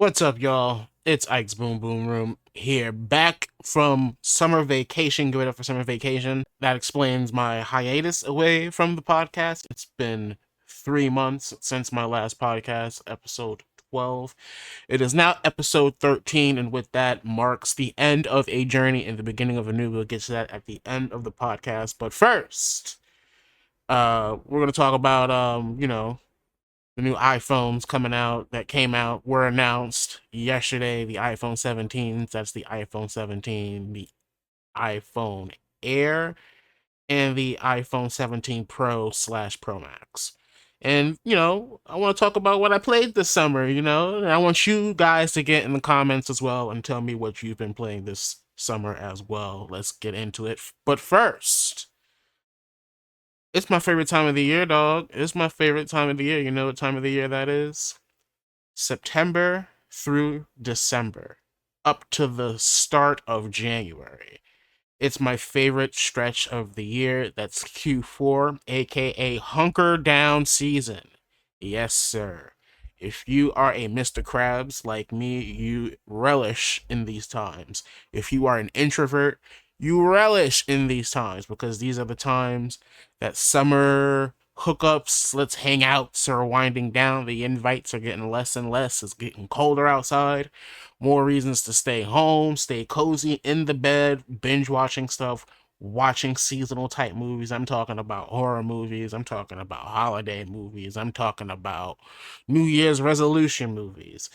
What's up, y'all? It's Ike's Boom Boom Room here, back from summer vacation. Get ready for summer vacation. That explains my hiatus away from the podcast. It's been 3 months since my last podcast, episode 12. It is now episode 13, and with that marks the end of a journey and the beginning of a new. We'll get to that at the end of the podcast. But first, we're gonna talk about the new iPhones coming out that came out were announced yesterday. The iPhone 17s, that's the iPhone 17, the iPhone Air, and the iPhone 17 Pro slash Pro Max. And, I want to talk about what I played this summer, and I want you guys to get in the comments as well and tell me what you've been playing this summer as well. Let's get into it. But first, it's my favorite time of the year, dog. It's my favorite time of the year. You know what time of the year that is? September through December, up to the start of January. It's my favorite stretch of the year. That's Q4, aka Hunker Down season. Yes, sir. If you are a Mr. Krabs like me, you relish in these times. If you are an introvert, you relish in these times because these are the times that summer hookups, let's hang outs are winding down. The invites are getting less and less. It's getting colder outside. More reasons to stay home, stay cozy in the bed, binge watching stuff, watching seasonal type movies. I'm talking about horror movies. I'm talking about holiday movies. I'm talking about New Year's resolution movies.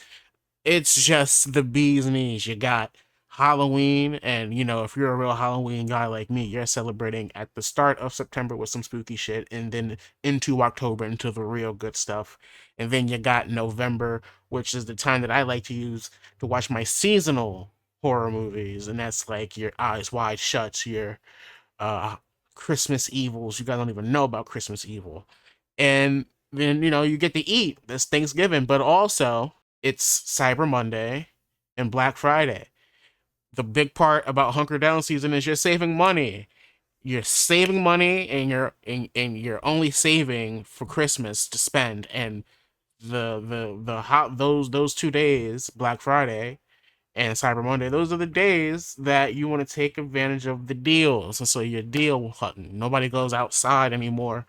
It's just the bee's knees. You got Halloween, and if you're a real Halloween guy like me, you're celebrating at the start of September with some spooky shit, and then into October, into the real good stuff. And then you got November, which is the time that I like to use to watch my seasonal horror movies, and that's like your Eyes Wide Shut, your uh Christmas Evils. You guys don't even know about Christmas Evil. And then you get to eat this Thanksgiving, but also it's Cyber Monday and Black Friday. The big part about hunker down season is you're saving money. You're saving money, and you're only saving for Christmas to spend. And the hot those 2 days, Black Friday and Cyber Monday, those are the days that you want to take advantage of the deals. And so you're deal hunting. Nobody goes outside anymore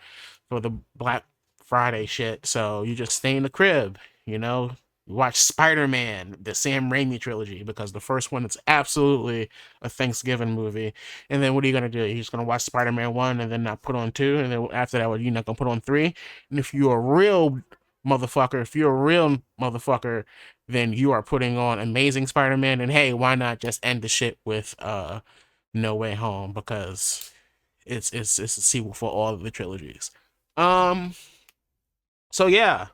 for the Black Friday shit. So you just stay in the crib, you know? You watch Spider-Man, the Sam Raimi trilogy, because the first one is absolutely a Thanksgiving movie. And then what are you gonna do? You're just gonna watch Spider-Man 1 and then not put on 2, and then after that, you're not gonna put on 3. And if you're a real motherfucker, then you are putting on Amazing Spider-Man. And hey, why not just end the shit with No Way Home, because it's a sequel for all of the trilogies. Um, so yeah,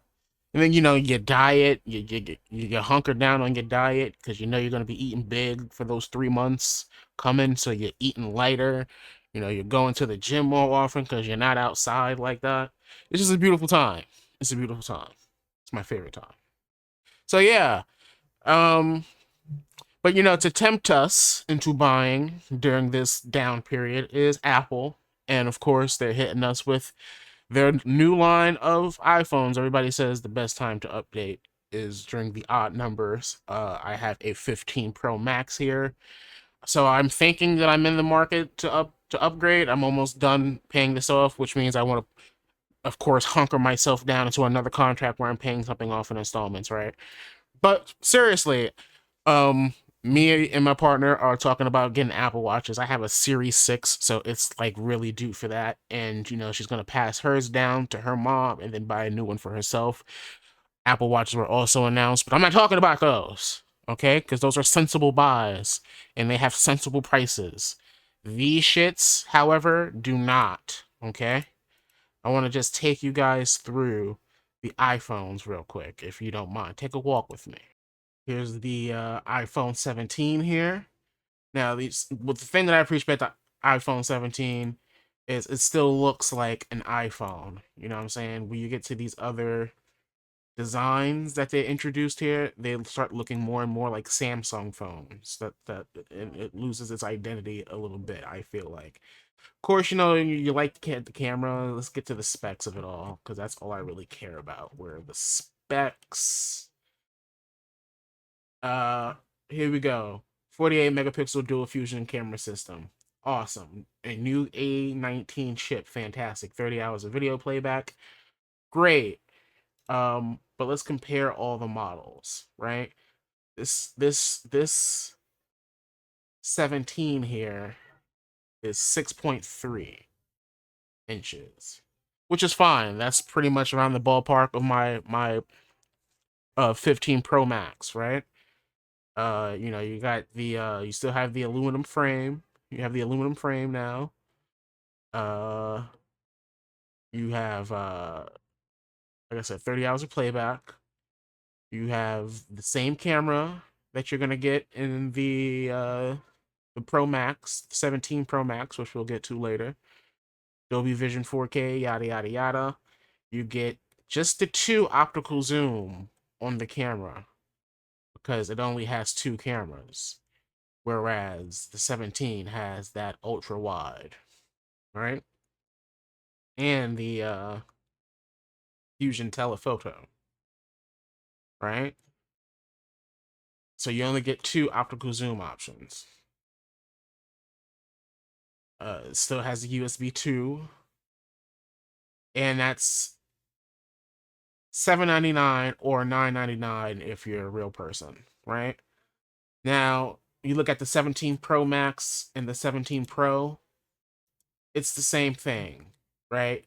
and then your diet, you hunker down on your diet because you're gonna be eating big for those 3 months coming. So you're eating lighter. You're going to the gym more often because you're not outside like that. It's just a beautiful time. It's a beautiful time. It's my favorite time. So yeah, um, but to tempt us into buying during this down period is Apple, and of course they're hitting us with their new line of iPhones. Everybody says the best time to update is during the odd numbers. I have a 15 Pro Max here, so I'm thinking that I'm in the market to upgrade. I'm almost done paying this off, which means I want to, of course, hunker myself down into another contract where I'm paying something off in installments, right? But seriously, um, me and my partner are talking about getting Apple Watches. I have a Series 6, so it's like really due for that. And she's gonna pass hers down to her mom and then buy a new one for herself. Apple Watches were also announced, but I'm not talking about those, okay? Because those are sensible buys and they have sensible prices. These shits, however, do not, okay? I want to just take you guys through the iPhones real quick, if you don't mind. Take a walk with me. Here's the iPhone 17 here. Now, the thing that I appreciate about the iPhone 17 is it still looks like an iPhone. You know what I'm saying? When you get to these other designs that they introduced here, they start looking more and more like Samsung phones. That it loses its identity a little bit, I feel like. Of course, you like the camera. Let's get to the specs of it all, because that's all I really care about. Where the specs. Uh, Here we go. 48 megapixel dual fusion camera system. Awesome. A new A19 chip. Fantastic. 30 hours of video playback. Great. But let's compare all the models, right? This 17 here is 6.3 inches, which is fine. That's pretty much around the ballpark of my 15 Pro Max, right? You got the you still have the aluminum frame. You have the aluminum frame now. Uh, you have like I said, 30 hours of playback. You have the same camera that you're gonna get in the Pro Max, 17 Pro Max, which we'll get to later. Dolby Vision 4K, yada yada yada. You get just the two optical zoom on the camera because it only has two cameras, whereas the 17 has that ultra wide, right? And the Fusion telephoto, right? So you only get two optical zoom options. It still has the USB 2, and that's $7.99 or $9.99 if you're a real person, right? Now, you look at the 17 Pro Max and the 17 Pro, it's the same thing, right?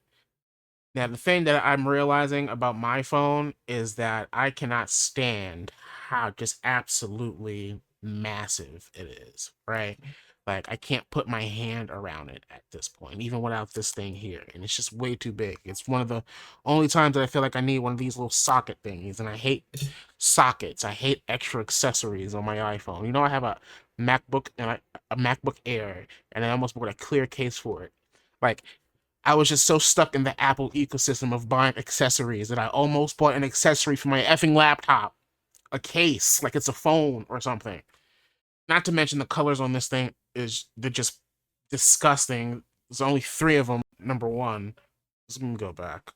Now, the thing that I'm realizing about my phone is that I cannot stand how just absolutely massive it is, right? Like, I can't put my hand around it at this point, even without this thing here. And it's just way too big. It's one of the only times that I feel like I need one of these little socket thingies. And I hate sockets. I hate extra accessories on my iPhone. You know, I have a MacBook and a MacBook Air, and I almost bought a clear case for it. Like, I was just so stuck in the Apple ecosystem of buying accessories that I almost bought an accessory for my effing laptop, a case, like it's a phone or something. Not to mention the colors on this thing they're just disgusting. There's only three of them. Number one, let's go back.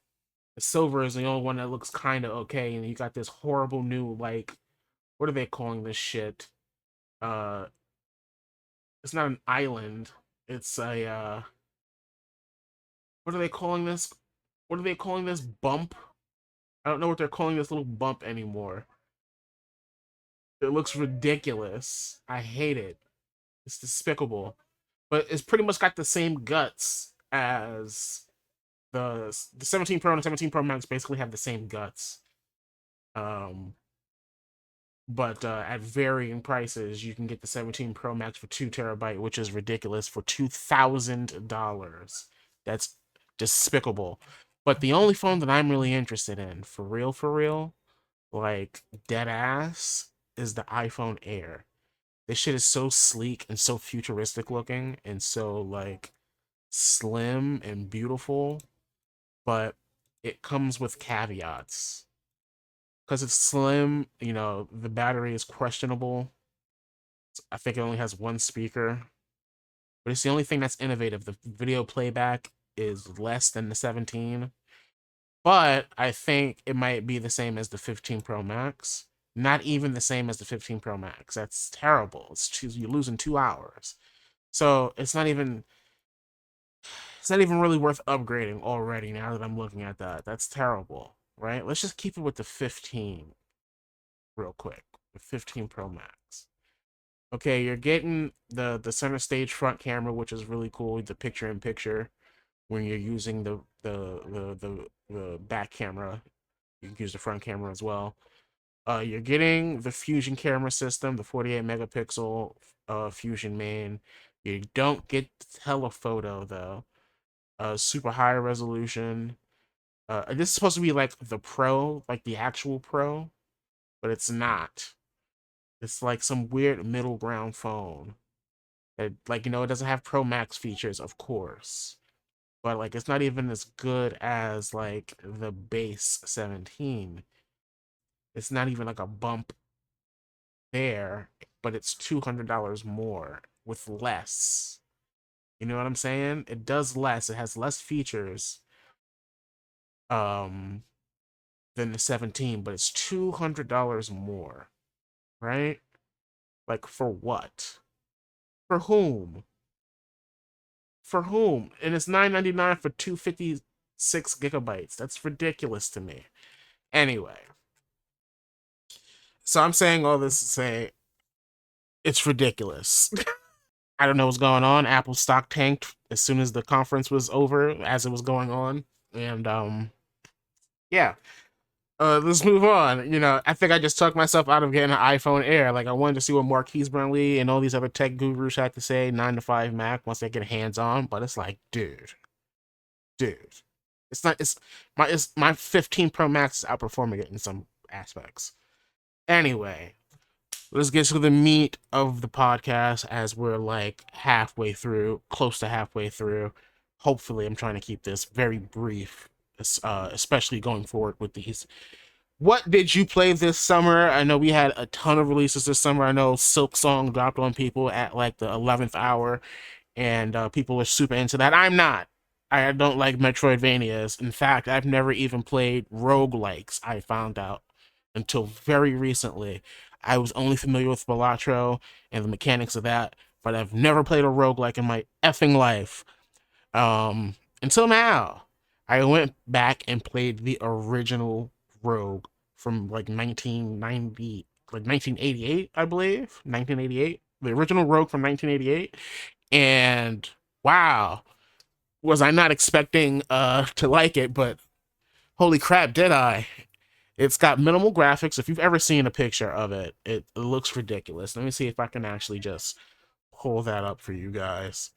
The silver is the only one that looks kind of okay, and you got this horrible new like, what are they calling this shit? Uh, it's not an island. It's a what are they calling this? What are they calling this bump? I don't know what they're calling this little bump anymore. It looks ridiculous. I hate it. It's despicable. But it's pretty much got the same guts as the 17 Pro and the 17 Pro Max basically have the same guts. Um, but at varying prices, you can get the 17 Pro Max for 2 terabyte, which is ridiculous, for $2,000. That's despicable. But the only phone that I'm really interested in, for real, like dead ass, is the iPhone Air. This shit is so sleek and so futuristic looking and so like slim and beautiful, but it comes with caveats. Because it's slim, the battery is questionable. I think it only has one speaker, but it's the only thing that's innovative. The video playback is less than the 17, but I think it might be the same as the 15 Pro Max. Not even the same as the 15 Pro Max. That's terrible. You're losing 2 hours. So it's not even really worth upgrading already now that I'm looking at that. That's terrible, right? Let's just keep it with the 15 real quick. The 15 Pro Max. Okay, you're getting the center stage front camera, which is really cool. The picture in picture when you're using the back camera. You can use the front camera as well. You're getting the Fusion camera system, the 48 megapixel Fusion main. You don't get telephoto though. Super high resolution. This is supposed to be like the Pro, like the actual Pro, but it's not. It's like some weird middle ground phone. That, like, it doesn't have Pro Max features, of course. But like it's not even as good as like the base 17. It's not even like a bump there, but it's $200 more with less. You know what I'm saying? It does less. It has less features um than the 17, but it's $200 more. right? Like, for what? For whom? For whom? And it's $9.99 for 256 GB. That's ridiculous to me. Anyway, so I'm saying all this to say it's ridiculous. I don't know what's going on. Apple stock tanked as soon as the conference was over, as it was going on, and yeah. Let's move on. I think I just talked myself out of getting an iPhone Air. Like, I wanted to see what Marquise Brownlee and all these other tech gurus had to say. 9 to 5 Mac once they get hands on, but it's like, dude, it's not. It's my 15 Pro Max is outperforming it in some aspects. Anyway, let's get to the meat of the podcast as we're like halfway through, close to halfway through. Hopefully, I'm trying to keep this very brief, especially going forward with these. What did you play this summer? I know we had a ton of releases this summer. I know Silk Song dropped on people at like the 11th hour, and people were super into that. I'm not. I don't like Metroidvanias. In fact, I've never even played Rougelikes, I found out, until very recently. I was only familiar with Balatro and the mechanics of that, but I've never played a roguelike in my effing life. Until now. I went back and played the original Rogue from like 1990, like 1988, I believe. 1988. The original Rogue from 1988. And wow, was I not expecting to like it, but holy crap, did I? It's got minimal graphics. If you've ever seen a picture of it, it looks ridiculous. Let me see if I can actually just pull that up for you guys,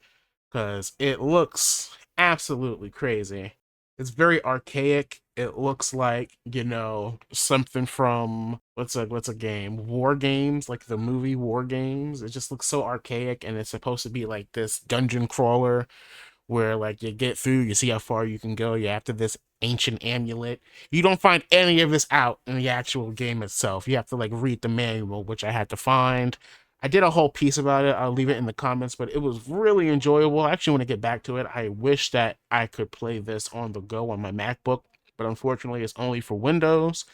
because it looks absolutely crazy. It's very archaic. It looks like, something from what's a game? War Games, like the movie War Games. It just looks so archaic, and it's supposed to be like this dungeon crawler where like you get through, you see how far you can go, you're after this ancient amulet. You don't find any of this out in the actual game itself. You have to like read the manual, which I had to find. I did a whole piece about it. I'll leave it in the comments, but it was really enjoyable. I actually want to get back to it. I wish that I could play this on the go on my MacBook, but unfortunately it's only for Windows.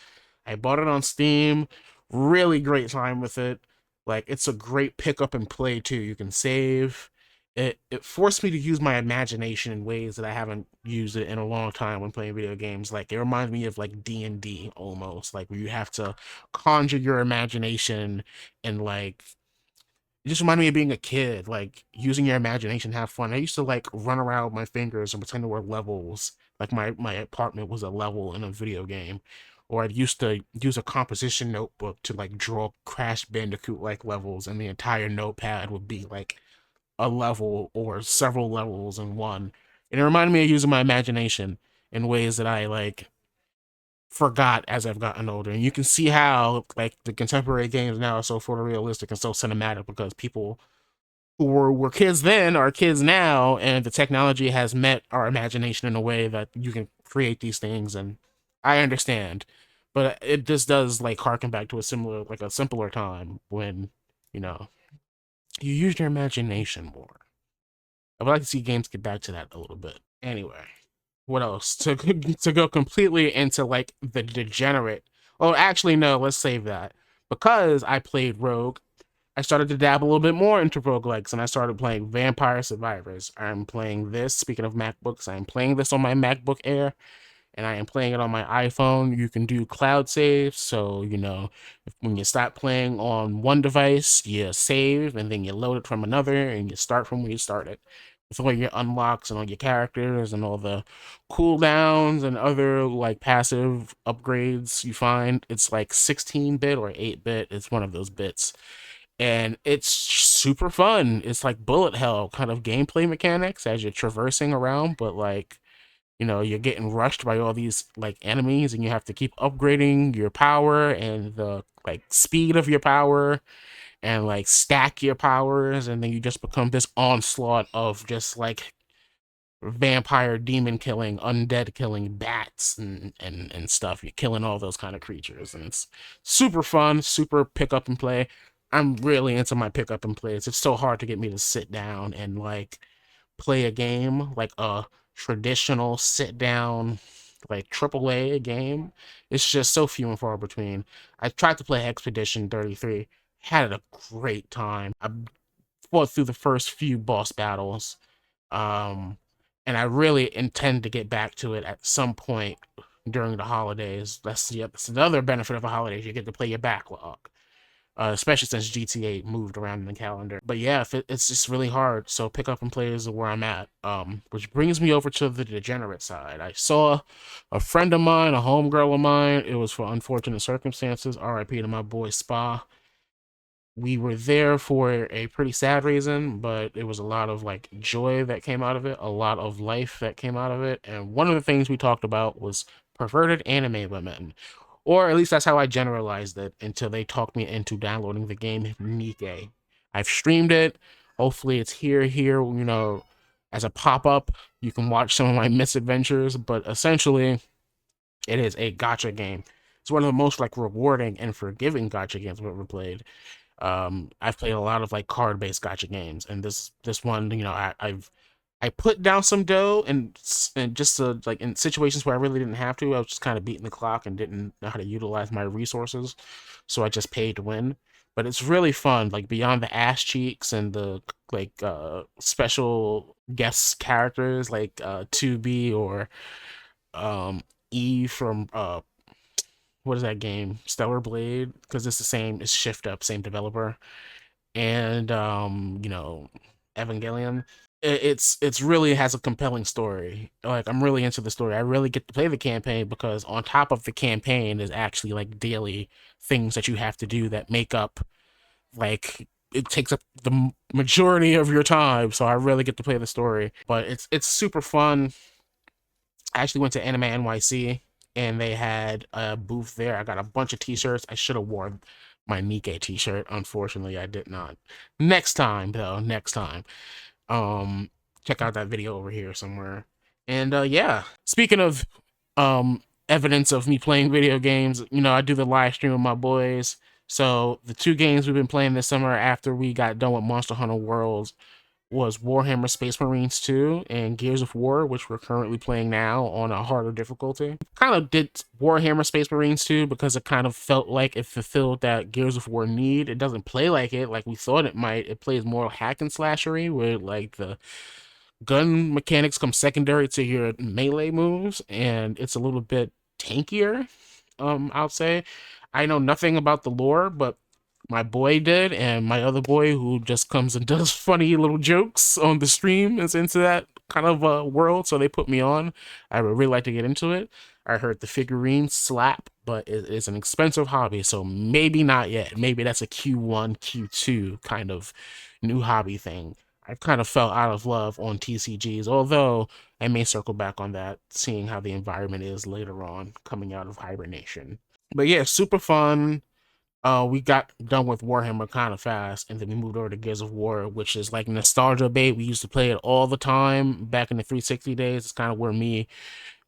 I bought it on Steam. Really great time with it. Like, it's a great pick up and play too. You can save. It forced me to use my imagination in ways that I haven't used it in a long time when playing video games. Like, it reminds me of like D&D almost, like where you have to conjure your imagination, and like it just reminded me of being a kid, like using your imagination, have fun. I used to like run around with my fingers and pretend there were levels. Like my apartment was a level in a video game. Or I'd used to use a composition notebook to like draw Crash Bandicoot like levels, and the entire notepad would be like a level or several levels in one. And it reminded me of using my imagination in ways that I like forgot as I've gotten older. And you can see how like the contemporary games now are so photorealistic and so cinematic, because people who were kids then are kids now, and the technology has met our imagination in a way that you can create these things. And I understand, but it just does like harken back to a simpler time when you know you use your imagination more. I would like to see games get back to that a little bit. Anyway, what else? To go completely into like the degenerate. Oh, actually, no. Let's save that, because I played Rogue. I started to dabble a little bit more into roguelikes, and I started playing Vampire Survivors. I'm playing this. Speaking of MacBooks, I'm playing this on my MacBook Air, and I am playing it on my iPhone. You can do cloud saves, so when you stop playing on one device, you save, and then you load it from another, and you start from where you started. With all your unlocks and all your characters and all the cooldowns and other like passive upgrades you find, it's like 16-bit or 8-bit. It's one of those bits, and it's super fun. It's like bullet hell kind of gameplay mechanics as you're traversing around, but like you're getting rushed by all these like enemies, and you have to keep upgrading your power and the like speed of your power, and like stack your powers, and then you just become this onslaught of just like vampire demon killing, undead killing, bats and stuff. You're killing all those kind of creatures, and it's super fun, super pick up and play. I'm really into my pick up and plays. It's so hard to get me to sit down and like play a game, like a traditional sit down like AAA game, it's just so few and far between. I tried to play Expedition 33, had a great time. I fought through the first few boss battles, um, and I really intend to get back to it at some point during the holidays. That's another benefit of the holidays. You get to play your backlog, especially since GTA moved around in the calendar. But yeah, if it's just really hard, so pick up and play is where I'm at. Which brings me over to the degenerate side. I saw a friend of mine, a homegirl of mine. It was for unfortunate circumstances. R.I.P. to my boy Spa. We were there for a pretty sad reason, but it was a lot of like joy that came out of it, a lot of life that came out of it. And one of the things we talked about was perverted anime women. Or at least that's how I generalized it until they talked me into downloading the game NIKKE. I've streamed it. Hopefully it's here, as a pop-up. You can watch some of my misadventures, but essentially it is a gacha game. It's one of the most like rewarding and forgiving gacha games I've ever played. I've played a lot of like card-based gacha games, and this one, I put down some dough and just like in situations where I really didn't have to, I was just kind of beating the clock and didn't know how to utilize my resources, so I just paid to win. But it's really fun, like beyond the ass cheeks and the like special guest characters like 2B or E from what is that game? Stellar Blade, because it's the same, it's Shift Up, same developer, and Evangelion. It's really has a compelling story. Like I'm really into the story. I really get to play the campaign because on top of the campaign is actually like daily things that you have to do that make up like it takes up the majority of your time. So I really get to play the story. But it's super fun. I actually went to Anime NYC and they had a booth there. I got a bunch of t-shirts. I should have worn my NIKKE t-shirt. Unfortunately, I did not. Next time, though, next time. Um, Check out that video over here somewhere. And yeah, speaking of evidence of me playing video games, I do the live stream with my boys. So the two games we've been playing this summer after we got done with Monster Hunter Worlds was Warhammer Space Marines 2 and Gears of War, which we're currently playing now on a harder difficulty. Kind of did Warhammer Space Marines 2 because it kind of felt like it fulfilled that Gears of War need. It doesn't play like it like we thought it might. It plays more hack and slashery, where like the gun mechanics come secondary to your melee moves, and it's a little bit tankier, I'll say. I know nothing about the lore, but my boy did, and my other boy who just comes and does funny little jokes on the stream is into that kind of world, so they put me on. I would really like to get into it. I heard the figurines slap, but it is an expensive hobby, so maybe not yet. Maybe that's a Q1, Q2 kind of new hobby thing. I've kind of fell out of love on TCGs, although I may circle back on that, seeing how the environment is later on coming out of hibernation. But yeah, super fun. We got done with Warhammer kind of fast, and then we moved over to Gears of War, which is like nostalgia bait. We used to play it all the time back in the 360 days. It's kind of where me,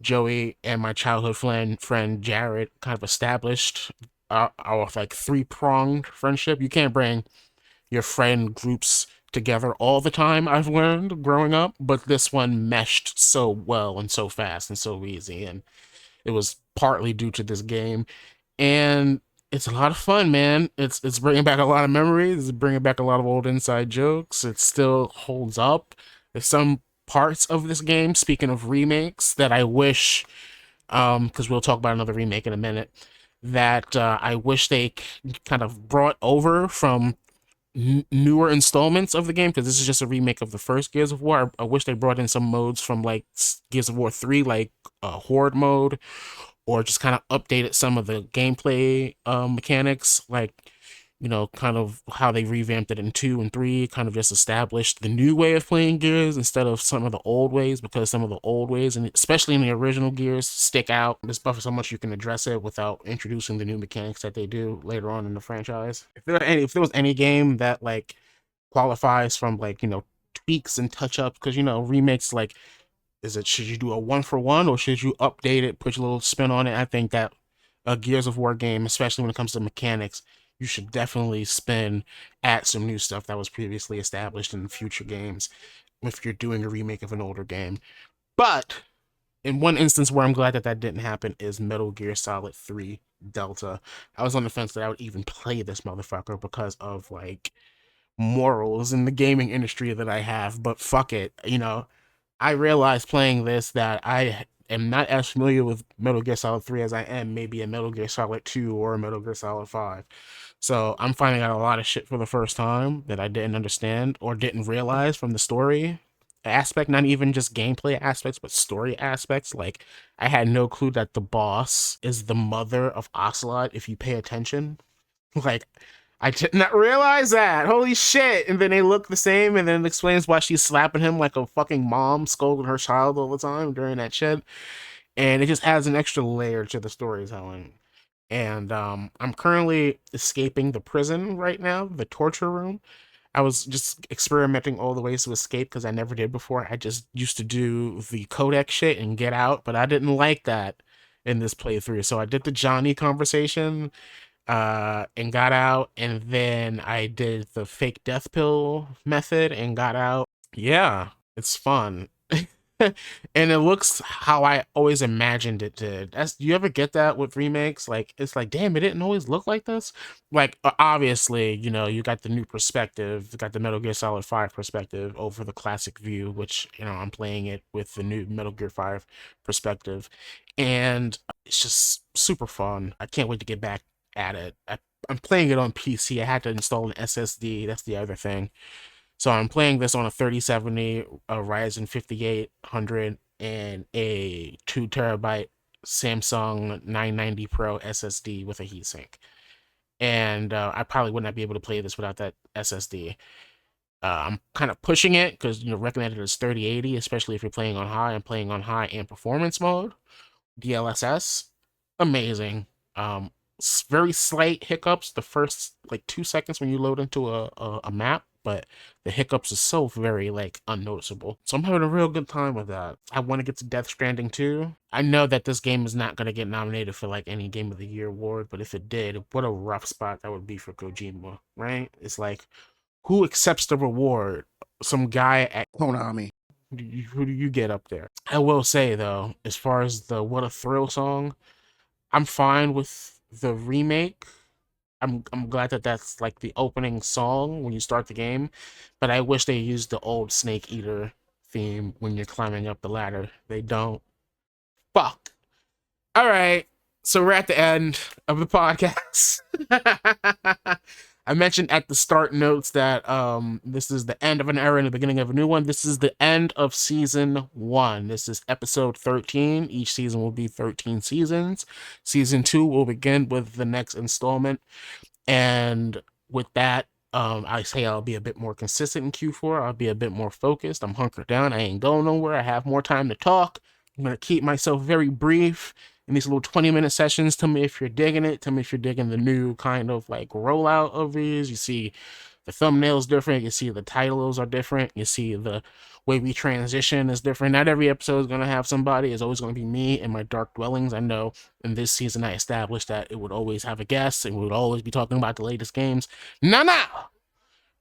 Joey, and my childhood friend Jared kind of established our like three-pronged friendship. You can't bring your friend groups together all the time, I've learned growing up, but this one meshed so well and so fast and so easy, and it was partly due to this game. And it's a lot of fun, man. It's bringing back a lot of memories. It's bringing back a lot of old inside jokes. It still holds up. There's some parts of this game, speaking of remakes, that I wish, because we'll talk about another remake in a minute, that I wish they kind of brought over from newer installments of the game, because this is just a remake of the first Gears of War. I wish they brought in some modes from like Gears of War 3, like Horde mode, or just kind of updated some of the gameplay mechanics, like kind of how they revamped it in 2 and 3, kind of just established the new way of playing Gears instead of some of the old ways, because some of the old ways, and especially in the original Gears, stick out. This buffer so much you can address it without introducing the new mechanics that they do later on in the franchise. If there was any game that like qualifies from like tweaks and touch ups, because remakes, like, should you do a 1-for-1 or should you update it, put your little spin on it? I think that a Gears of War game, especially when it comes to mechanics, you should definitely add some new stuff that was previously established in future games if you're doing a remake of an older game. But in one instance where I'm glad that that didn't happen is Metal Gear Solid 3 Delta. I was on the fence that I would even play this motherfucker because of like morals in the gaming industry that I have, but fuck it. I realized playing this that I am not as familiar with Metal Gear Solid 3 as I am maybe a Metal Gear Solid 2 or a Metal Gear Solid 5. So I'm finding out a lot of shit for the first time that I didn't understand or didn't realize from the story aspect, not even just gameplay aspects, but story aspects. Like, I had no clue that the boss is the mother of Ocelot if you pay attention. Like, I did not realize that. Holy shit. And then they look the same, and then it explains why she's slapping him like a fucking mom scolding her child all the time during that shit. And it just adds an extra layer to the storytelling. And I'm currently escaping the prison right now, the torture room. I was just experimenting all the ways to escape because I never did before. I just used to do the codec shit and get out, but I didn't like that in this playthrough. So I did the Johnny conversation and got out, and then I did the fake death pill method and got out. Yeah, it's fun. And it looks how I always imagined it did. Do you ever get that with remakes? Like, it's like, damn, it didn't always look like this. Like, obviously, you got the new perspective, you got the Metal Gear Solid 5 perspective over the classic view, which, I'm playing it with the new Metal Gear 5 perspective. And it's just super fun. I can't wait to get back at it. I'm playing it on PC. I had to install an SSD. That's the other thing. So I'm playing this on a 3070, a Ryzen 5800, and a 2 terabyte Samsung 990 Pro SSD with a heatsink. And I probably would not be able to play this without that SSD. I'm kind of pushing it because recommended is 3080, especially if you're playing on high. I'm playing on high and performance mode. DLSS, amazing. Very slight hiccups the first like 2 seconds when you load into a map, but the hiccups is so very like unnoticeable. So I'm having a real good time with that. I want to get to Death Stranding too. I know that this game is not going to get nominated for like any Game of the Year award, but if it did, what a rough spot that would be for Kojima, right? It's like, who accepts the reward? Some guy at Konami. Who do you get up there? I will say though, as far as the What a Thrill song, I'm fine with the remake. I'm glad that that's like the opening song when you start the game, but I wish they used the old Snake Eater theme when you're climbing up the ladder. They don't. Fuck. All right. So we're at the end of the podcast. I mentioned at the start notes that this is the end of an era and the beginning of a new one. This is the end of season 1. This is episode 13. Each season will be 13 seasons. Season 2 will begin with the next installment. And with that, I say I'll be a bit more consistent in Q4. I'll be a bit more focused. I'm hunkered down. I ain't going nowhere. I have more time to talk. I'm going to keep myself very brief in these little 20-minute sessions. Tell me if you're digging it. Tell me if you're digging the new kind of like rollout of these. You see the thumbnails different. You see the titles are different. You see the way we transition is different. Not every episode is going to have somebody. It's always going to be me and my dark dwellings. I know in this season I established that it would always have a guest and we would always be talking about the latest games. No.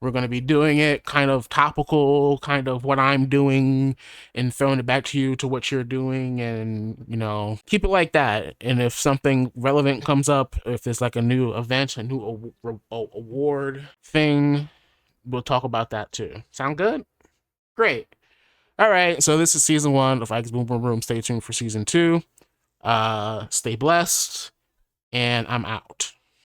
We're going to be doing it kind of topical, kind of what I'm doing, and throwing it back to you to what you're doing, and, keep it like that. And if something relevant comes up, if there's like a new event, a new award thing, we'll talk about that too. Sound good? Great. All right, so this is season 1 of Ike's Boom Boom Room. Stay tuned for season 2. Stay blessed, and I'm out.